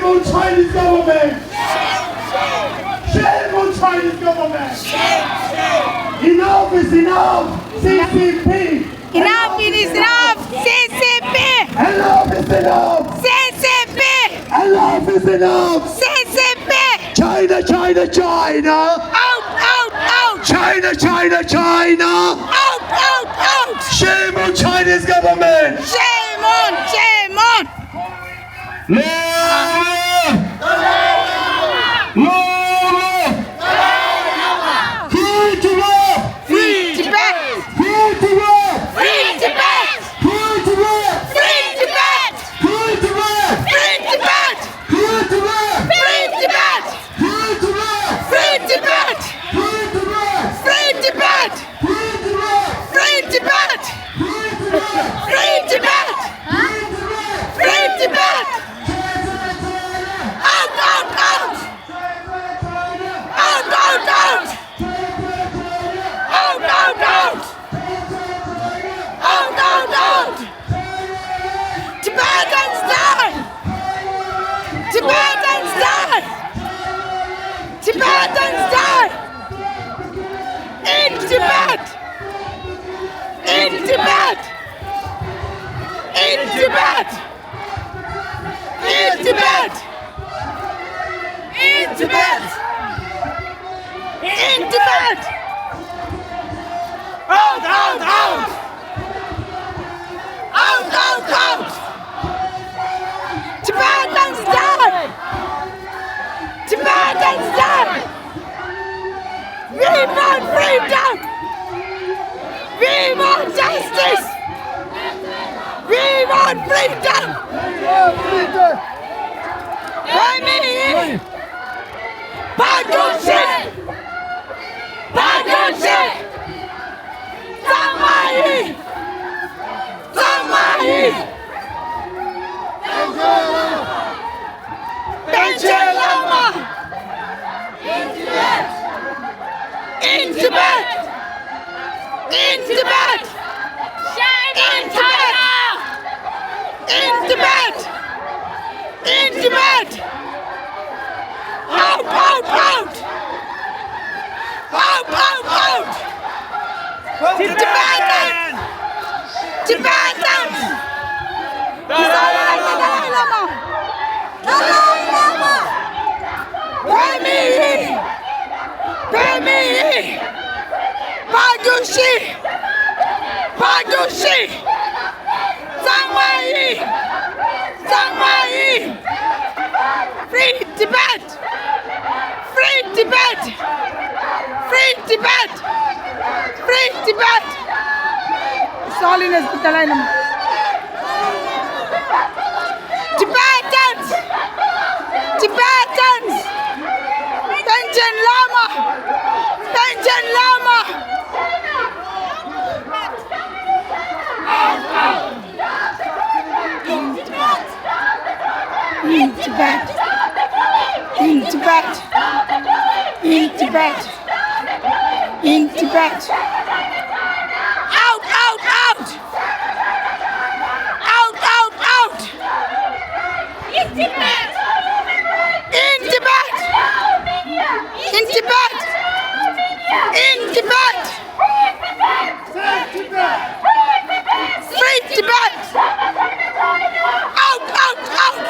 Shame on Chinese government! Shame on Chinese government! Enough is enough! CCP! Enough is enough! CCP! Enough is enough! CCP! Enough is enough! CCP! China, China, China! Out, out, out! China, China, China! Out, out, out! Shame on Chinese government! Shame on! Shame on! Free Tibet! Free Tibet! Free Tibet! Free Tibet! Free Tibet! Free Tibet! Free Tibet! Free Tibet! Free Tibet! Free Tibet! Free Tibet! Free Tibet! Free Tibet! Free Tibet! Free Tibet! Free Tibet! Free Tibet! Free Tibet! Out, out, out! Out, out, out! Out, out, out! Out, out, out! Tibetans die! Tibetans die! Tibetans die! In Tibet! In Tibet! In Tibet! In Tibet! In Tibet! In Tibet! Out, out, out! Out, out, out! Tibetans die! Tibetans die! We want freedom! We want justice! We want freedom! Remy! Bagushi! Bagushi! Samai! Samai! Lama! In Tibet! In Tibet! In Tibet! In Tibet! In Tibet! In Tibet! Out, out, out! Out, out, out! Tibetans! Tibetans! Dalai Lama! Dalai Lama! Remy! Remy! Bagushi! Bagushi! Samai! Samai! Free Tibet! Free Tibet! Free Tibet! Free Tibet! His Holiness the Dalai Lama. Tibetans! Tibetans! Pension Lama! Pension Lama! In Tibet! In Tibet! In Tibet! In Tibet! Out, out, out! Out, out, out! In Tibet! In Tibet! In Tibet! In Tibet! Free Tibet! Out, out, out!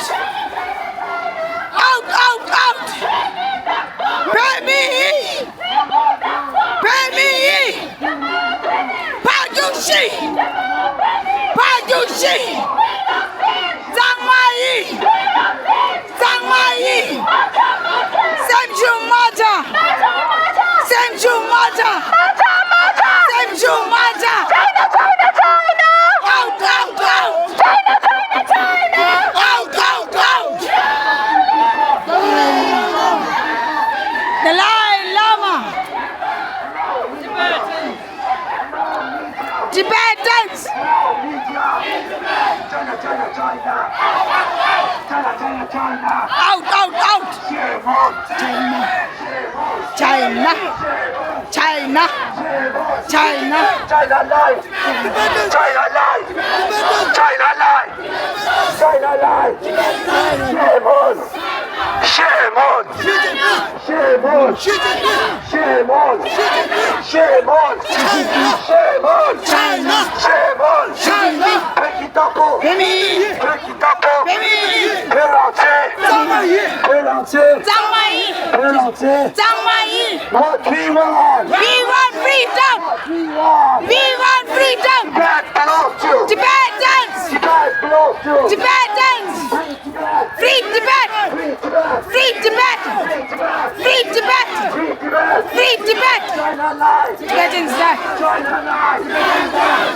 Out, out, out! Remy! Remy! Bagushi! Bagushi! Samai! Samai! Samju Mata! Samju Mata! Samju Mata! Out, out, out! Out, out, out! Dalai Lama! Tibetans! Out, out, out! China! China! China! China! China life! China life! China life! China life! Shame on! Shame on! Shame on! Shame on! Shame on! China! Shame on! China! 백기타고! Baby! 백기타고! Baby! 벨랑체! 벨랑체! 장마이! 벨랑체! 장마이! What we want! We want freedom! We want! We want freedom! Tibet belongs to! Tibetans! Tibet belongs to! Tibetans! Free Tibet! Free Tibet! Free Tibet! Free Tibet! Free Tibet! Free Free Tibet! Tibet! Free Tibet! China lies! Tibetans die! China lies!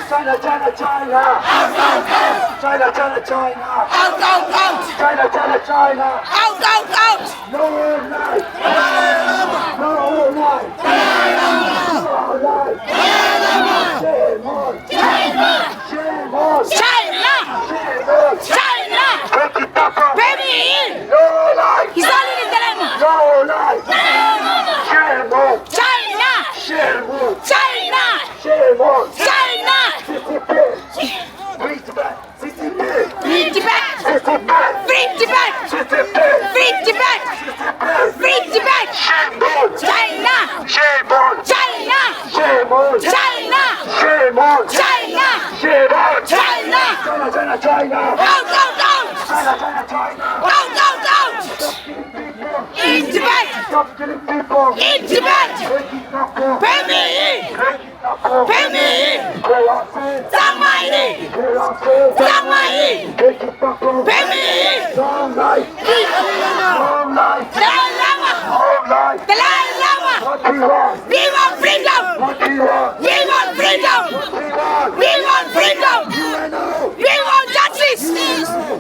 China, China, China! China, China, China! Out, out, out! China, China, China! Out, out, out! No life! No life! No life! Shame on! Shame on! China! Shame on! China! Break it up! Baby! No life! He's all in his dilemma! No life! Shame on! China! Shame on! China! Shame on! China! Free Tibet! Free Tibet! Free Tibet! Free Tibet! Free Tibet! Free Tibet! Free Tibet! Free Tibet! Shame on! China! Shame on! China! Shame on! China! Shame on! China! Shame on! China! China, China, China! Out, out, out! China, China, China! Out, out, out! In Tibet! Stop killing people! In Tibet! Break it up! Pay me! Break it up! Pay me! Samai! Samai! Break it up! Pay me! Long life! Long life! Dalai Lama! Long life! Dalai Lama! What we want! We want freedom! What we want! We want freedom! We want! We want freedom! UNO! We want justice!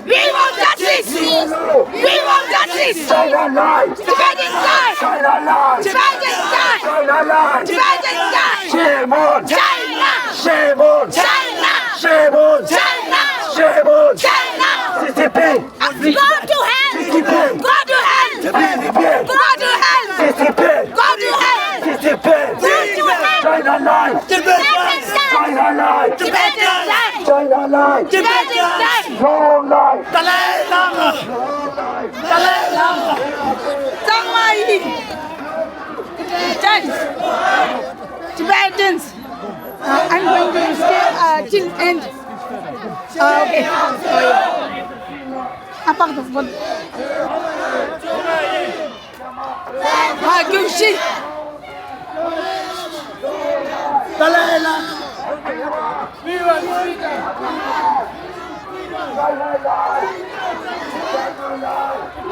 We want justice! We want justice! China lies! Tibetans die! China lies! Tibetans die! China lies! Tibetans die! Shame on! China! Shame on! China! Shame on! China! Shame on! China! CCP! Go to hell! CCP! Go to hell! CCP! Go to hell! CCP! Go to hell! CCP! Go to hell! China lies! Tibetans die! China lies! Tibetans die! China lies! Tibetans die! Long life! Dalai Lama! Dalai Lama! Samai! Tibetans! I'm going to stay till end. Okay. Apa tu? Gucci. Dalai Lama. China lies! China lies!